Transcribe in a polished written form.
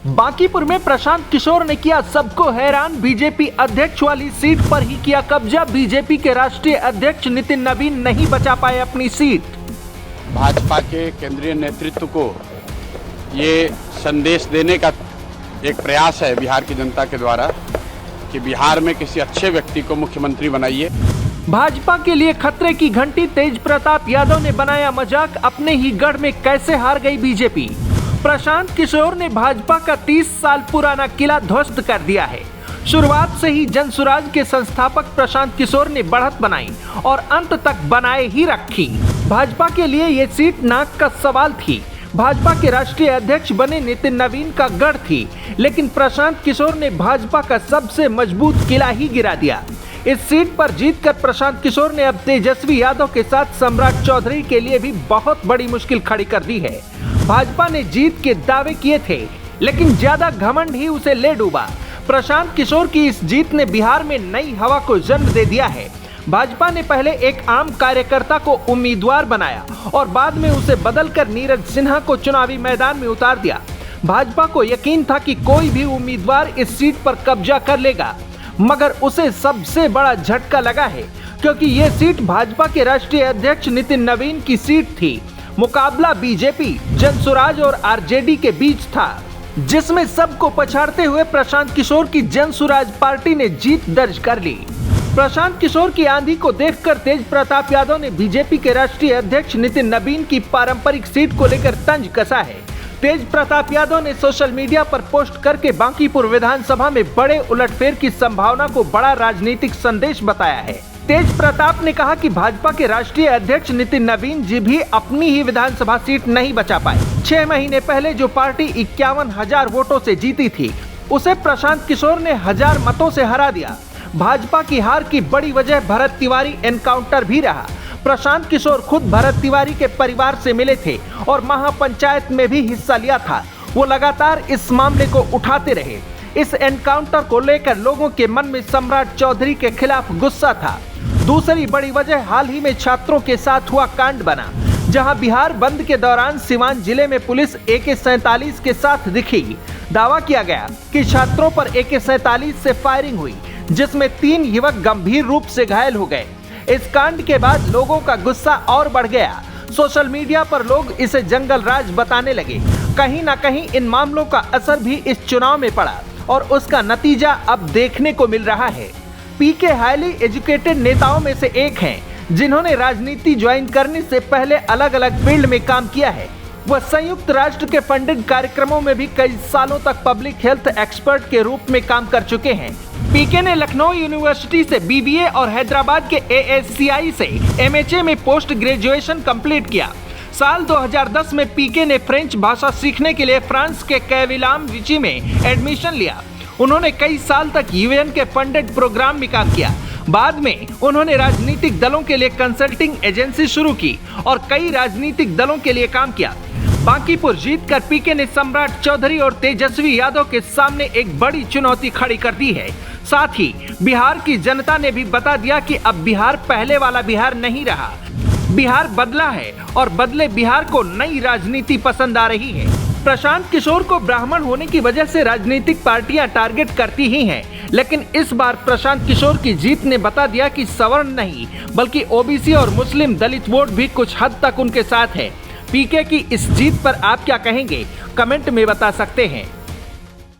बांकीपुर में प्रशांत किशोर ने किया सबको हैरान। बीजेपी अध्यक्ष वाली सीट पर ही किया कब्जा। बीजेपी के राष्ट्रीय अध्यक्ष नितिन नवीन नहीं बचा पाए अपनी सीट। भाजपा के केंद्रीय नेतृत्व को ये संदेश देने का एक प्रयास है बिहार की जनता के द्वारा कि बिहार में किसी अच्छे व्यक्ति को मुख्यमंत्री बनाइए। भाजपा के लिए खतरे की घंटी। तेज प्रताप यादव ने बनाया मजाक। अपने ही गढ़ में कैसे हार गई बीजेपी। प्रशांत किशोर ने भाजपा का 30 साल पुराना किला ध्वस्त कर दिया है। शुरुआत से ही जनसुराज के संस्थापक प्रशांत किशोर ने बढ़त बनाई और अंत तक बनाए ही रखी। भाजपा के लिए ये सीट नाक का सवाल थी। भाजपा के राष्ट्रीय अध्यक्ष बने नितिन नवीन का गढ़ थी, लेकिन प्रशांत किशोर ने भाजपा का सबसे मजबूत किला ही गिरा दिया। इस सीट पर जीतकर प्रशांत किशोर ने अब तेजस्वी यादव के साथ सम्राट चौधरी के लिए भी बहुत बड़ी मुश्किल खड़ी कर दी है। भाजपा ने जीत के दावे किए थे, लेकिन ज्यादा घमंड ही उसे ले डूबा। प्रशांत किशोर की इस जीत ने बिहार में नई हवा को जन्म दे दिया है। भाजपा ने पहले एक आम कार्यकर्ता को उम्मीदवार बनाया और बाद में उसे बदलकर नीरज सिन्हा को चुनावी मैदान में उतार दिया। भाजपा को यकीन था कि कोई भी उम्मीदवार इस सीट पर कब्जा कर लेगा, मगर उसे सबसे बड़ा झटका लगा है, क्योंकि ये सीट भाजपा के राष्ट्रीय अध्यक्ष नितिन नवीन की सीट थी। मुकाबला बीजेपी, जनसुराज और आरजेडी के बीच था, जिसमें सबको पछाड़ते हुए प्रशांत किशोर की जनसुराज पार्टी ने जीत दर्ज कर ली। प्रशांत किशोर की आंधी को देखकर तेज प्रताप यादव ने बीजेपी के राष्ट्रीय अध्यक्ष नितिन नवीन की पारंपरिक सीट को लेकर तंज कसा है। तेज प्रताप यादव ने सोशल मीडिया पर पोस्ट करके बांकीपुर विधानसभा में बड़े उलटफेर की संभावना को बड़ा राजनीतिक संदेश बताया है। तेज प्रताप ने कहा कि भाजपा के राष्ट्रीय अध्यक्ष नितिन नवीन जी भी अपनी ही विधानसभा सीट नहीं बचा पाए। 6 महीने पहले जो पार्टी 51,000 वोटों से जीती थी, उसे प्रशांत किशोर ने 1000 मतों से हरा दिया। भाजपा की हार की बड़ी वजह भरत तिवारी एनकाउंटर भी रहा। प्रशांत किशोर खुद भरत तिवारी के परिवार से मिले थे और महापंचायत में भी हिस्सा लिया था। वो लगातार इस मामले को उठाते रहे। इस एनकाउंटर को लेकर लोगों के मन में सम्राट चौधरी के खिलाफ गुस्सा था। दूसरी बड़ी वजह हाल ही में छात्रों के साथ हुआ कांड बना, जहां बिहार बंद के दौरान सिवान जिले में पुलिस AK-47 के साथ दिखी। दावा किया गया कि छात्रों पर AK-47 से फायरिंग हुई, जिसमें 3 युवक गंभीर रूप से घायल हो गए। इस कांड के बाद लोगों का गुस्सा और बढ़ गया। सोशल मीडिया पर लोग इसे जंगल राज बताने लगे। कहीं ना कहीं इन मामलों का असर भी इस चुनाव में पड़ा और उसका नतीजा अब देखने को मिल रहा है। पीके हाईली एजुकेटेड नेताओं में से एक हैं, जिन्होंने राजनीति ज्वाइन करने से पहले अलग अलग फील्ड में काम किया है। वह संयुक्त राष्ट्र के फंडेड कार्यक्रमों में भी कई सालों तक पब्लिक हेल्थ एक्सपर्ट के रूप में काम कर चुके हैं। पीके ने लखनऊ यूनिवर्सिटी से BBA और हैदराबाद के ASCI से MHA में पोस्ट ग्रेजुएशन कंप्लीट किया। साल 2010 में पीके ने फ्रेंच भाषा सीखने के लिए फ्रांस के कैविलाम विची में एडमिशन लिया। उन्होंने कई साल तक UN के फंडेड प्रोग्राम में काम किया। बाद में उन्होंने राजनीतिक दलों के लिए कंसल्टिंग एजेंसी शुरू की और कई राजनीतिक दलों के लिए काम किया। बांकीपुर जीतकर पीके ने सम्राट चौधरी और तेजस्वी यादव के सामने एक बड़ी चुनौती खड़ी कर दी है। साथ ही बिहार की जनता ने भी बता दिया कि अब बिहार पहले वाला बिहार नहीं रहा। बिहार बदला है और बदले बिहार को नई राजनीति पसंद आ रही है। प्रशांत किशोर को ब्राह्मण होने की वजह से राजनीतिक पार्टियां टारगेट करती ही हैं, लेकिन इस बार प्रशांत किशोर की जीत ने बता दिया कि सवर्ण नहीं, बल्कि OBC और मुस्लिम दलित वोट भी कुछ हद तक उनके साथ है। पीके की इस जीत पर आप क्या कहेंगे, कमेंट में बता सकते हैं।